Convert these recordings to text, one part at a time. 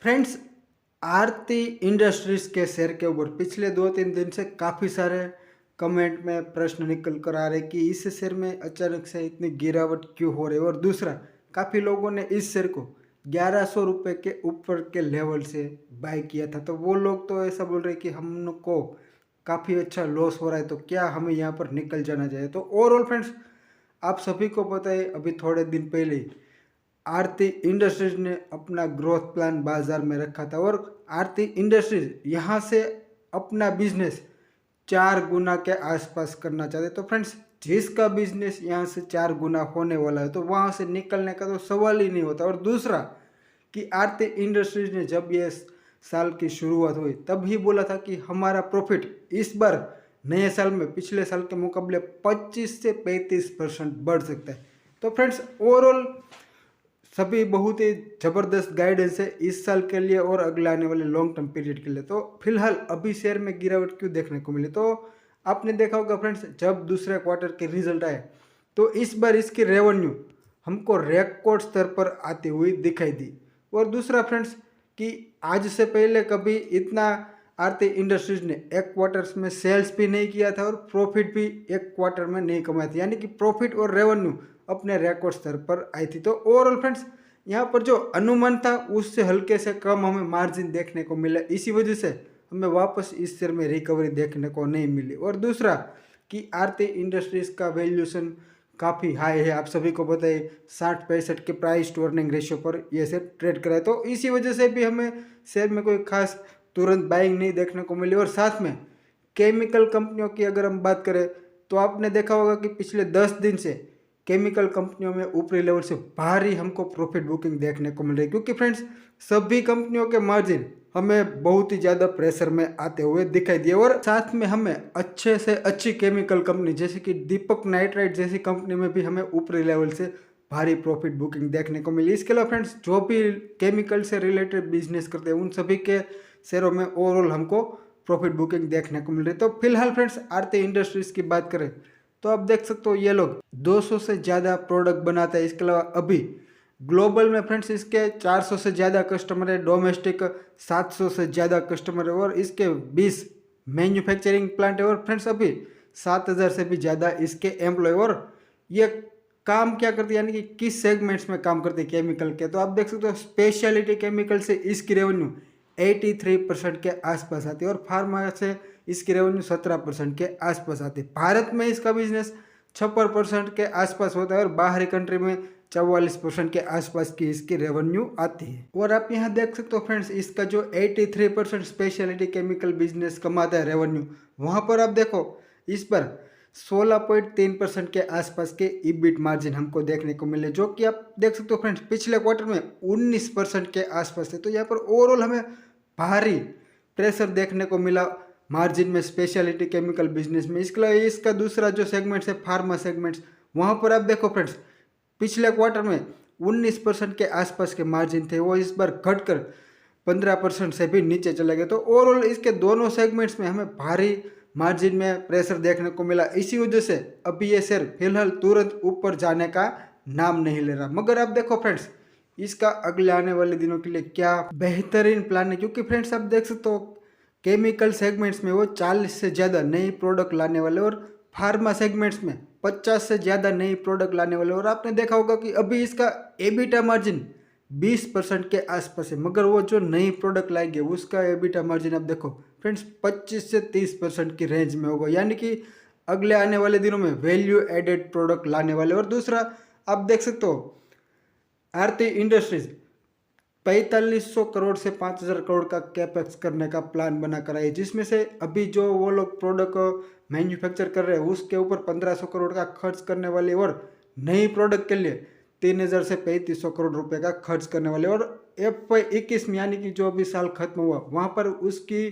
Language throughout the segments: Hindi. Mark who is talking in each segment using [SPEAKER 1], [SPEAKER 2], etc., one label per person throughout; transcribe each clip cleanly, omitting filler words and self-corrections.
[SPEAKER 1] फ्रेंड्स, आरती इंडस्ट्रीज के शेयर के ऊपर पिछले 2-3 दिन से काफ़ी सारे कमेंट में प्रश्न निकल कर आ रहे कि इस शेयर में अचानक से इतनी गिरावट क्यों हो रही है। और दूसरा, काफ़ी लोगों ने इस शेयर को 1100 रुपये के ऊपर के लेवल से बाय किया था, तो वो लोग तो ऐसा बोल रहे कि हमको काफ़ी अच्छा लॉस हो रहा है, तो क्या हमें यहाँ पर निकल जाना चाहिए। तो ओवरऑल फ्रेंड्स, आप सभी को पता है अभी थोड़े दिन पहले ही आरती इंडस्ट्रीज ने अपना ग्रोथ प्लान बाजार में रखा था और आरती इंडस्ट्रीज यहाँ से अपना बिजनेस 4 गुना के आसपास करना चाहते। तो फ्रेंड्स, जिसका बिजनेस यहाँ से 4 गुना होने वाला है तो वहाँ से निकलने का तो सवाल ही नहीं होता। और दूसरा कि आरती इंडस्ट्रीज ने जब ये साल की शुरुआत हुई तब ही बोला था कि हमारा प्रॉफिट इस बार नए साल में पिछले साल के मुकाबले 25 से 35% बढ़ सकता है। तो फ्रेंड्स, ओवरऑल सभी बहुत ही ज़बरदस्त गाइडेंस है इस साल के लिए और अगले आने वाले लॉन्ग टर्म पीरियड के लिए। तो फिलहाल अभी शेयर में गिरावट क्यों देखने को मिली, तो आपने देखा होगा फ्रेंड्स, जब दूसरे क्वार्टर के रिजल्ट आए तो इस बार इसकी रेवेन्यू हमको रिकॉर्ड स्तर पर आती हुई दिखाई दी। और दूसरा फ्रेंड्स कि आज से पहले कभी इतना आरती इंडस्ट्रीज ने एक क्वार्टर्स में सेल्स भी नहीं किया था और प्रॉफिट भी एक क्वार्टर में नहीं कमाया था, यानी कि प्रॉफिट और रेवेन्यू अपने रिकॉर्ड स्तर पर आई थी। तो ओवरऑल फ्रेंड्स, यहाँ पर जो अनुमान था उससे हल्के से कम हमें मार्जिन देखने को मिला, इसी वजह से हमें वापस इस शेयर में रिकवरी देखने को नहीं मिली। और दूसरा कि आरती इंडस्ट्रीज का वैल्यूएशन काफ़ी हाई है, आप सभी को पता है 60-65 के प्राइस टू अर्निंग रेशियो पर ये शेयर ट्रेड कराए, तो इसी वजह से भी हमें शेयर में कोई खास तुरंत बाइंग नहीं देखने को मिली। और साथ में केमिकल कंपनियों की अगर हम बात करें तो आपने देखा होगा कि पिछले 10 दिन से केमिकल कंपनियों में ऊपरी लेवल से भारी हमको प्रॉफिट बुकिंग देखने को मिल रही है, क्योंकि फ्रेंड्स सभी कंपनियों के मार्जिन हमें बहुत ही ज़्यादा प्रेशर में आते हुए दिखाई दिए। और साथ में हमें अच्छे से अच्छी केमिकल कंपनी जैसे कि दीपक नाइट्राइट जैसी कंपनी में भी हमें ऊपरी लेवल से भारी प्रॉफिट बुकिंग देखने को मिली। इसके अलावा फ्रेंड्स, जो भी केमिकल से रिलेटेड बिजनेस करते हैं उन सभी के शेयरों में ओवरऑल हमको प्रॉफिट बुकिंग देखने को मिल रही है। तो फिलहाल फ्रेंड्स, आरती इंडस्ट्रीज की बात करें तो आप देख सकते हो ये लोग 200 से ज़्यादा प्रोडक्ट बनाते हैं। इसके अलावा अभी ग्लोबल में फ्रेंड्स इसके 400 से ज़्यादा कस्टमर है, डोमेस्टिक 700 से ज़्यादा कस्टमर है और इसके 20 मैन्युफैक्चरिंग प्लांट है। और फ्रेंड्स अभी 7000 से भी ज़्यादा इसके एम्प्लॉय। और ये काम क्या करती है, यानी कि किस सेगमेंट्स में काम करती है केमिकल के, तो आप देख सकते हो स्पेशलिटी केमिकल से इसकी रेवेन्यू 83% के आसपास आती है और फार्मा से इसकी रेवेन्यू 17% के आसपास आती है। भारत में इसका बिजनेस 56% के आसपास होता है और बाहरी कंट्री में 44% के आसपास की इसकी रेवेन्यू आती है। और आप यहाँ देख सकते हो फ्रेंड्स, इसका जो 83% स्पेशलिटी केमिकल बिजनेस कमाता है रेवेन्यू, वहाँ पर आप देखो इस पर 16.3% के आसपास के ईबिट मार्जिन हमको देखने को मिले, जो कि आप देख सकते हो फ्रेंड्स पिछले क्वार्टर में 19% के आसपास थे। तो यहाँ पर ओवरऑल हमें भारी प्रेशर देखने को मिला मार्जिन में स्पेशलिटी केमिकल बिजनेस में। इसके अलावा इसका दूसरा जो सेगमेंट्स है फार्मा सेगमेंट्स, वहाँ पर आप देखो फ्रेंड्स पिछले क्वार्टर में 19% के आसपास के मार्जिन थे, वो इस बार घटकर 15% से भी नीचे चले गए। तो ओवरऑल इसके दोनों सेगमेंट्स में हमें भारी मार्जिन में प्रेशर देखने को मिला, इसी वजह से अभी ये शेयर फिलहाल तुरंत ऊपर जाने का नाम नहीं ले रहा। मगर आप देखो फ्रेंड्स, इसका अगले आने वाले दिनों के लिए क्या बेहतरीन प्लान है, क्योंकि फ्रेंड्स आप देख सकते हो केमिकल सेगमेंट्स में वो 40 से ज़्यादा नई प्रोडक्ट लाने वाले और फार्मा सेगमेंट्स में 50 से ज़्यादा नई प्रोडक्ट लाने वाले। और आपने देखा होगा कि अभी इसका एबिटा मार्जिन 20% के आसपास है, मगर वो जो नई प्रोडक्ट लाएंगे उसका एबिटा मार्जिन आप देखो फ्रेंड्स 25 से 30% की रेंज में होगा, यानी कि अगले आने वाले दिनों में वैल्यू एडेड प्रोडक्ट लाने वाले। और दूसरा आप देख सकते हो आरती इंडस्ट्रीज 4500 करोड़ से 5000 करोड़ का कैपेक्स करने का प्लान बना कर आई है, जिसमें से अभी जो वो लोग प्रोडक्ट मैन्युफैक्चर कर रहे हैं उसके ऊपर 1500 करोड़ का खर्च करने वाले और नई प्रोडक्ट के लिए 3000 से 3500 करोड़ रुपए का खर्च करने वाले। और FY21 में यानी कि जो अभी साल खत्म हुआ वहाँ पर उसकी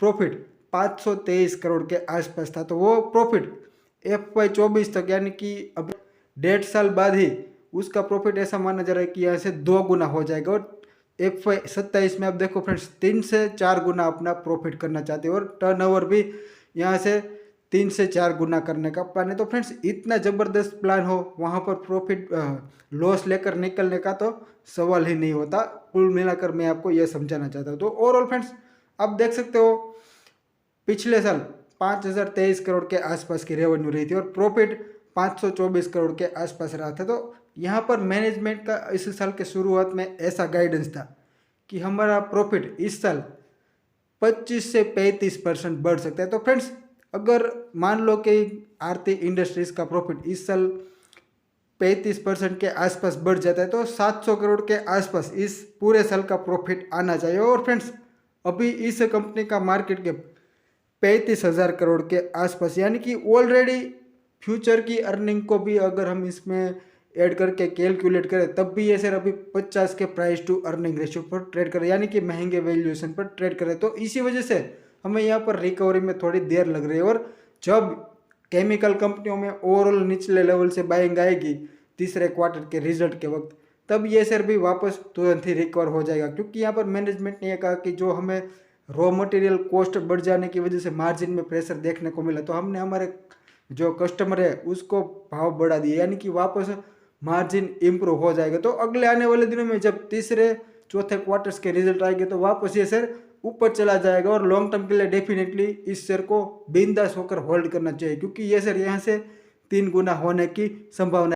[SPEAKER 1] प्रॉफिट 523 करोड़ के आसपास था, तो वो प्रॉफिट FY24 तक यानी कि अब 1.5 साल बाद ही उसका प्रॉफिट ऐसा माना जा रहा है कि यहाँ से 2 गुना हो जाएगा। और FY27 में आप देखो फ्रेंड्स 3 से 4 गुना अपना प्रॉफिट करना चाहते हैं और टर्नओवर भी यहाँ से 3 से 4 गुना करने का प्लान है। तो फ्रेंड्स इतना ज़बरदस्त प्लान हो, वहाँ पर प्रॉफिट लॉस लेकर निकलने का तो सवाल ही नहीं होता। कुल मिलाकर मैं आपको यह समझाना चाहता हूँ। तो ओवरऑल फ्रेंड्स आप देख सकते हो पिछले साल 5023 करोड़ के आसपास की रेवेन्यू रही थी और प्रॉफिट 524 करोड़ के आसपास रहा था। तो यहाँ पर मैनेजमेंट का इस साल के शुरुआत में ऐसा गाइडेंस था कि हमारा प्रॉफिट इस साल 25 से 35% बढ़ सकता है। तो फ्रेंड्स अगर मान लो कि आरती इंडस्ट्रीज का प्रॉफिट इस साल 35% के आसपास बढ़ जाता है तो 700 करोड़ के आसपास इस पूरे साल का प्रॉफिट आना चाहिए। और फ्रेंड्स अभी इस कंपनी का मार्केट कैप 35,000 करोड़ के आसपास, यानी कि ऑलरेडी फ्यूचर की अर्निंग को भी अगर हम इसमें ऐड करके कैलकुलेट करें तब भी ये शेयर अभी 50 के प्राइस टू अर्निंग रेशियो पर ट्रेड करे, यानी कि महंगे वैल्यूएशन पर ट्रेड करे। तो इसी वजह से हमें यहाँ पर रिकवरी में थोड़ी देर लग रही है। और जब केमिकल कंपनियों में ओवरऑल निचले लेवल से बाइंग आएगी तीसरे क्वार्टर के रिजल्ट के वक्त, तब ये शेयर भी वापस तुरंत ही रिकवर हो जाएगा। क्योंकि यहाँ पर मैनेजमेंट ने यह कहा कि जो हमें रॉ मटेरियल कॉस्ट बढ़ जाने की वजह से मार्जिन में प्रेशर देखने को मिला, तो हमने हमारे जो कस्टमर है उसको भाव बढ़ा दिए, यानी कि वापस मार्जिन इम्प्रूव हो जाएगा। तो अगले आने वाले दिनों में जब तीसरे चौथे क्वार्टर्स के रिजल्ट आएंगे तो वापस ये शेयर ऊपर चला जाएगा और लॉन्ग टर्म के लिए डेफिनेटली इस शेयर को बिंदास होकर होल्ड करना चाहिए, क्योंकि ये शेयर यहाँ से 3 गुना होने की संभावना